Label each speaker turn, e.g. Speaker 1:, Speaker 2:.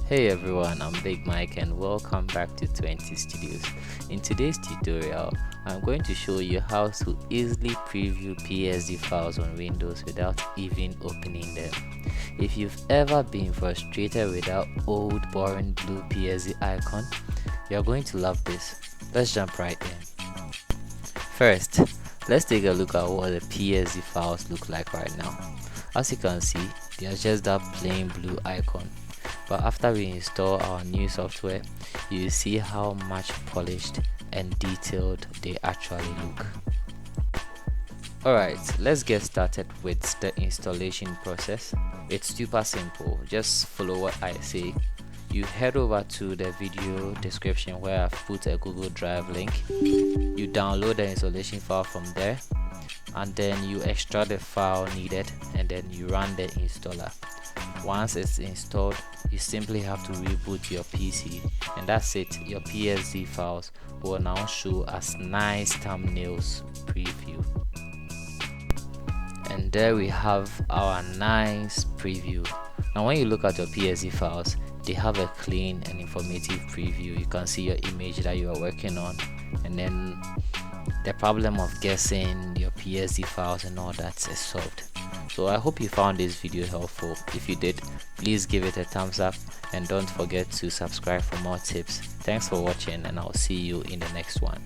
Speaker 1: Hey everyone, I'm Big Mike and welcome back to Twentey Studios. In today's tutorial, I'm going to show you how to easily preview PSD files on Windows without even opening them. If you've ever been frustrated with that old boring blue PSD icon, you're going to love this. Let's jump right in. First, let's take a look at what the PSD files look like right now. As you can see, they are just that plain blue icon. But after we install our new software, you see how much polished and detailed they actually look. Alright, let's get started with the installation process. It's super simple, just follow what I say. You head over to the video description where I've put a Google Drive link. You download the installation file from there, and then you extract the file needed, and then you run the installer. Once it's installed, you simply have to reboot your PC, and that's it. Your PSD files will now show as nice thumbnails preview. And there we have our nice preview. Now when you look at your PSD files, they have a clean and informative preview. You can see your image that you are working on, and then the problem of guessing your PSD files and all that is solved. So I hope you found this video helpful. If you did, please give it a thumbs up and don't forget to subscribe for more tips. Thanks for watching, and I'll see you in the next one.